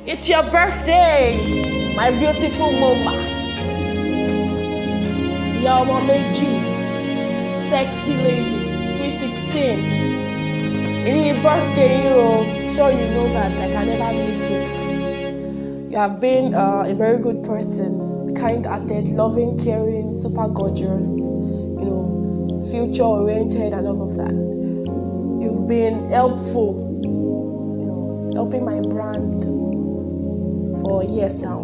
It's your birthday, my beautiful mama. Your Meji, sexy lady, sweet 16. In your birthday, sure you know that I can never miss it. You have been a very good person, kind-hearted, loving, caring, super gorgeous, future-oriented and all of that. You've been helpful, helping my brand for years now.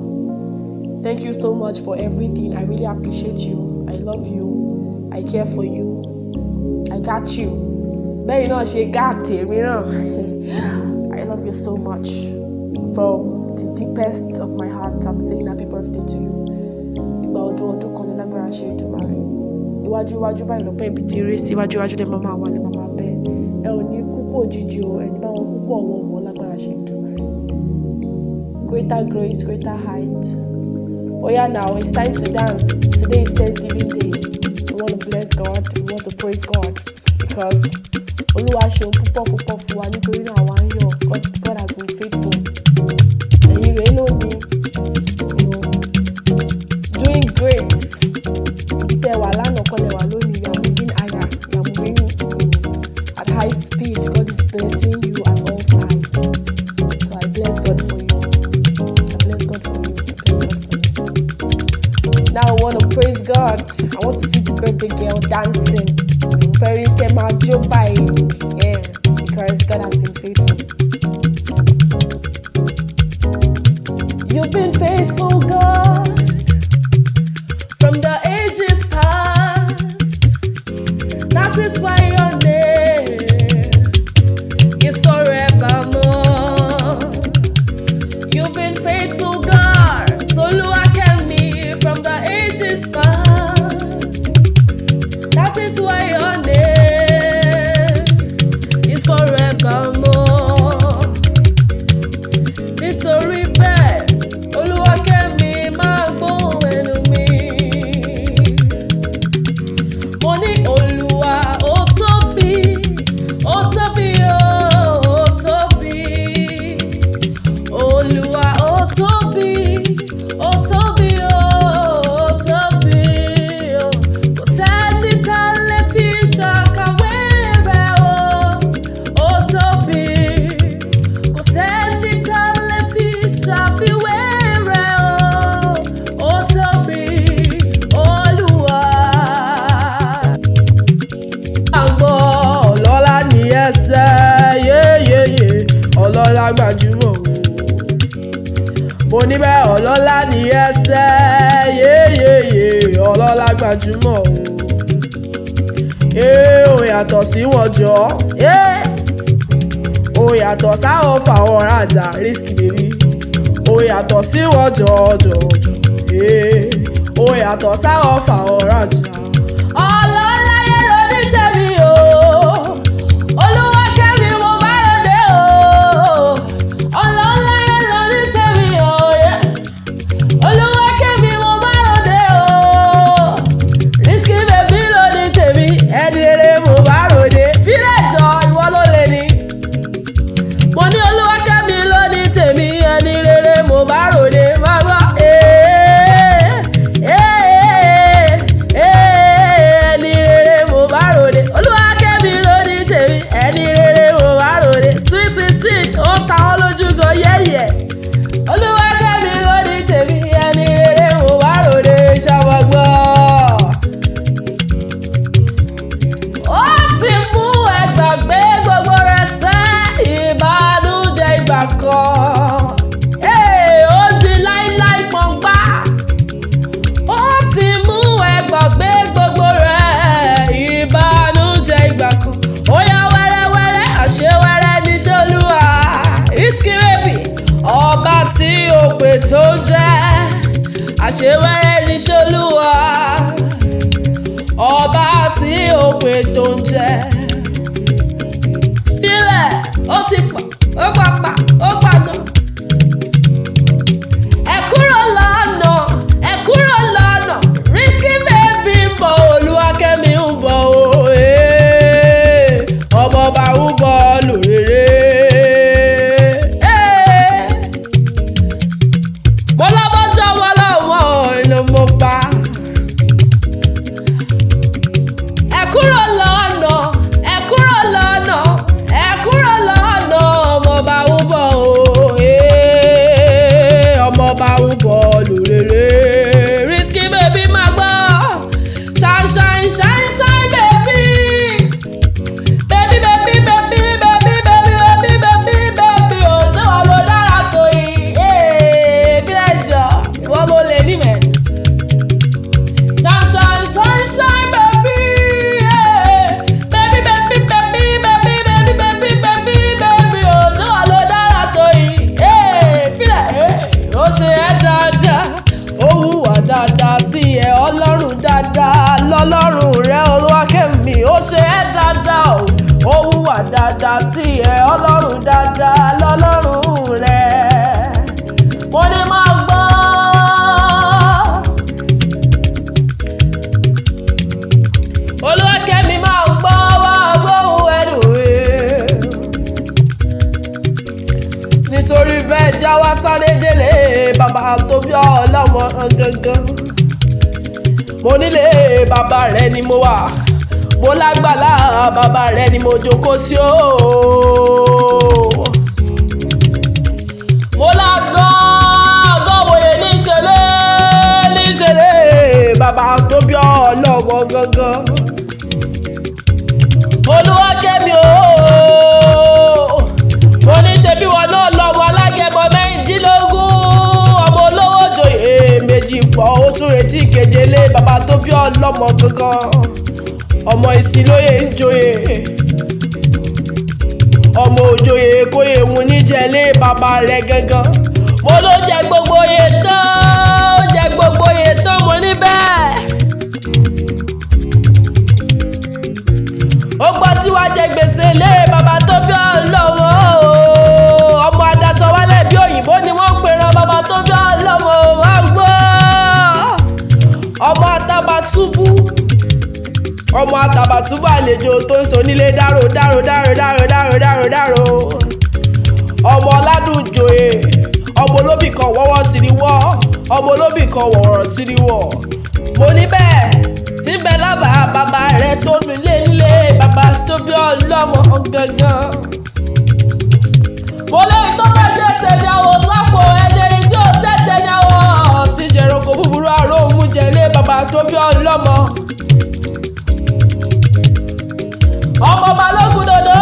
Thank you so much for everything. I really appreciate you. I love you. I care for you. I got you. But she got it, I love you so much. From the deepest of my heart, I'm saying happy birthday to you. Iwájú báyìí lọ pé ibi tí rí sí iwájú dé máa wà lè máa bẹ ẹ ò ní kúkú òjijì o ẹni bá wọn kúkú ọwọ́ lágbára ṣe ń dùn rẹ. Greater grace, greater height. Oh yeah, now it's time to dance. Today is Thanksgiving Day. We want to bless God. We want to praise God because Olúwa ṣeun púpọ̀ fún wa nítorí náà wá ń yọ̀. God has been faithful. Ẹ̀yin rèé lónìí, doing great. You are moving higher, you are moving at high speed. God is blessing you at all times. So I bless God for you. I bless God for you. I bless God for you. Now I want to praise God. I want to see the birthday girl dancing. Very by because God has been faithful. You've been faithful, God, from the ages past. That is why your name is forevermore. You've been faithful, God, Oluwakemi, from the ages past. That is why your name is forevermore. Nítorí bẹ́ẹ̀, Oluwakemi máa gbóhùn ẹnu mi. Mo ní Olúwa ó tóbi, ó tóbi o, ó tóbi. Olúwa ó tóbi, ó tóbi o, ó tóbi o. Kò sẹ́ni tá lè fi ṣàkàwé rẹ̀ o, ó tóbi. Kò sẹ́ni tá lè fi ṣàfiwé rẹ̀ o, ó tóbi. Olúwa. Àgbọ̀ ọlọ́lá ní ẹsẹ̀ yéyéyé ọlọ́lá gbajúmọ̀ o. Mo ní bẹ́ẹ̀ ọlọ́lá ní ẹsẹ̀ yéyéyé ọlọ́lá gbajúmọ̀ o. Ó yàtọ̀ sí wọn jọ. Ó yàtọ̀ sáwọn fàwọn rajà risky baby. Ó yàtọ̀ sí wọn jọjọjọ. Ó yàtọ̀ sáwọn fàwọn rajà. Ọlọ́láyé lórí tèmi o. Olúwakẹ́mi mo bá lóde o. Ọlọ́láyé lórí tèmi o. Olúwakẹ́mi mo bá lóde o. Risky baby lórí tèmi. Ẹni rere mo bá lóde. Fílẹ̀ jọ ìwọ ló lè ní. Mo ní Olúwakẹ́mi lórí tèmi. Ẹni rere mo bá lóde. Má gbọ́ ẹni rere mo bá ròde. Olúwakẹ́mi lórí tèmi. Ẹni rere mo bá ròde. Sweet 16 ó ta ọ́ lójú gan yẹ́yẹ́. Olúwakẹ́mi lórí tèmi. Ẹni rere mo bá ròde. Ṣàwọ̀gbọ́. Ó ti mú ẹgbàgbé gbogbo rẹ̀ sẹ́ ìbànújẹ́ ìgbà kan. Ó di láíláí pọ̀ngbá. Ó ti mú ẹgbàgbé gbogbo rẹ̀ ìbànújẹ́ ìgbà kan. Ó yá wẹ́rẹ́wẹ́rẹ́ àṣewẹ́rẹ́ níṣẹ́ Olúwa. Risky baby ọba tí ó pè tó jẹ́. Àṣewẹ́rẹ́ níṣẹ́ Olúwa. Ọba tí ó pè tó ń jẹ́. Bílẹ̀ ó ti pọ̀, ó pàpà, ó pàgọ́. Ẹ kúrò lọ́nà, ẹ kúrò lọ́nà. Risky baby ń bọ̀, Olúwakẹ́mi ń bọ̀ o. Ọmọọba ń bọ̀ lórèrè. nítorí bẹ́ẹ̀ já wá sáré délé bàbá tó bí ọlọ́mọ gangan. Mo nílé bàbá rẹ ni mo wà, mo lágbàlá bàbá rẹ ni mo jókòó sí o. Mo lágọ́wòye níṣẹ́lẹ̀ bàbá tó bí ọlọ́mọ gangan. Oluwakemi o, mo ní ṣe bí wọn náà lọ́mọ alágẹmọ mẹ́rìndínlógún, ọmọ olówó joyè méjì pọ̀ ó tún retí ìkeje lé bàbá tó bí ọlọ́mọ gangan. Ọmọ ìsìlóye ń joyè, ọmọ òjòyè kóyè mu níjẹ̀lé bàbá rẹ̀ gangan. Mo ló jẹ gbogbo oyè tán, ó jẹ gbogbo oyè tán, mo ní bẹ́ẹ̀. Ó gbọ́ tí wàá jẹ gbèsè lé bàbá tó bí ọlọ́mọ. Ọmọ adaṣọ wálẹ̀ bí òyìnbó ni wọ́n ń pèrè bàbá tó bí ọlọ́mọ. Wá gbọ́ ọmọ Àtàbàtúbú, ọmọ Àtàbàtúbú àlejò tó ń sonílé dárò. Ọmọ Ọládùnjoyè, ọmọ olóbì kan wọ́wọ́ tìrìwọ́, ọmọ olóbì kan wọ̀rọ̀ tìrìwọ̀. Mo ní bẹ́ẹ̀ tí bẹ́ẹ̀ lábàá bàbá rẹ̀ tó nílé bàbá tó bí ọlọ́mọ gangan. Mo lẹ́yìn tó bá jẹ́ ṣẹ̀dí àwọ̀ sápò ẹni tí ó tẹ̀tẹ̀ ní àwọ̀ sí jẹ̀rọ̀kọ búburú àrò òun jẹ̀lé bàbá tó bí ọlọ́mọ. Ọmọ balógun dòdò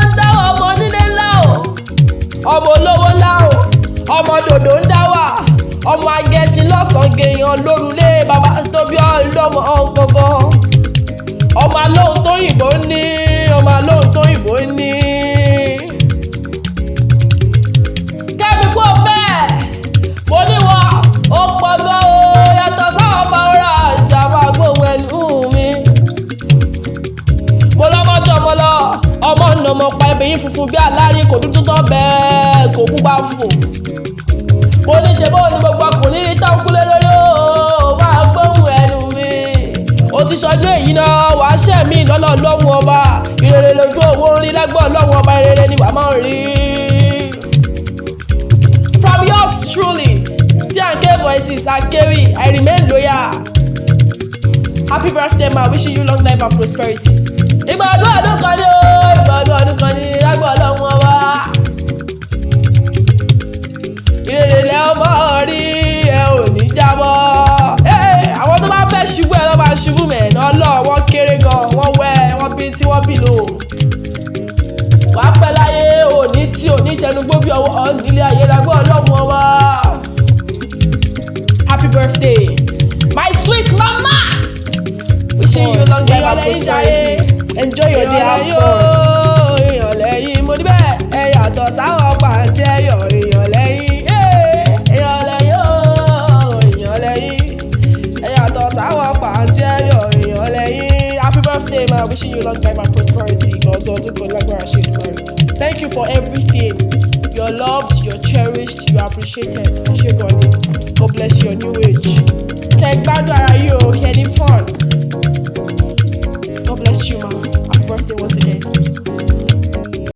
ń dáwà, ọmọ onílé ńlá o, ọmọ olówó ńlá o, ọmọ dòdò ń dáwà, ọmọ agẹṣin lọ́sàn-án gèèyàn lórúlé bàbá tó bí ọlọ́mọ gangan. Ọmọ alóhùn tó yìnbó ní, ọmọ alóhùn tó yìnbó ní. Kẹ́mi kú bẹ́ẹ̀, mo ní wọn ó pọ̀ gan o, yàtọ̀ sáwọn ọmọ ọ̀rọ̀ àjà máa gbóhùn ẹnu mi. Mo lọ́mọdé ọmọ lọ, ọmọ nàmọ pa ẹbẹ̀yìn funfun bí alárí, kò dúdú tán bẹ́ẹ̀ kò pupa fò. Mo ní ṣe bóun ni gbogbo ọkùnrin rí tán kúlé lórí o, máa gbóhùn ẹnu mi. Ó ti ṣọdún èyí náà wàá ṣẹ̀ mí lọ́nà Ọlọ́run ọba, ìrere lójú owó ń rí lágbó Ọlọ́run ọba, ìrere ni wàá máa rí. From yours truly, T&K Voices Akeri, I remain loyal. Happy birthday ma, wishing you long life and prosperity. Ìgbà ọdún kan ní o, ìgbà ọdún kan ní lágbó Ọlọ́run ọba. Ìrere lẹ́ ọmọ rí, ẹ ò ní jábọ́. Àwọn tó bá fẹ́ ṣubú ẹ lọ́ máa ṣubú mẹ́ẹ̀nà lọ, wọ́n kéré gan, wọ́n wẹ́, wọ́n bí tí wọ́n bí lò. Wà á pẹ́ láyé òní tí òní jẹnugbó bí ọwọ́ nílé ayé lágbó Ọlọ́run ọba. Happy birthday, my sweet mama. Wishing you long life and prosperity. Enjoy your day, have fun. Èèyàn lẹ́yìn mo ní bẹ́ẹ̀, ẹ yàtọ̀ sáwọn pàǹtí ẹ̀yọ̀ èèyàn lẹ́yìn. Èèyàn lẹ́yìn o, èèyàn lẹ́yìn. Ẹ yàtọ̀ sáwọn pàǹtí ẹ̀yọ̀ èèyàn lẹ́yìn. Happy birthday man, wishing you long life and prosperity. Ọdún kò lágbára ṣe ìdúró. Thank you for everything. You're loved, you're cherished, you're appreciated. Ṣé gan ni? God bless your new age. Kẹ́ gbádùn ara yìí o, kẹ́ ní fun. God bless you, ma. Happy birthday once again.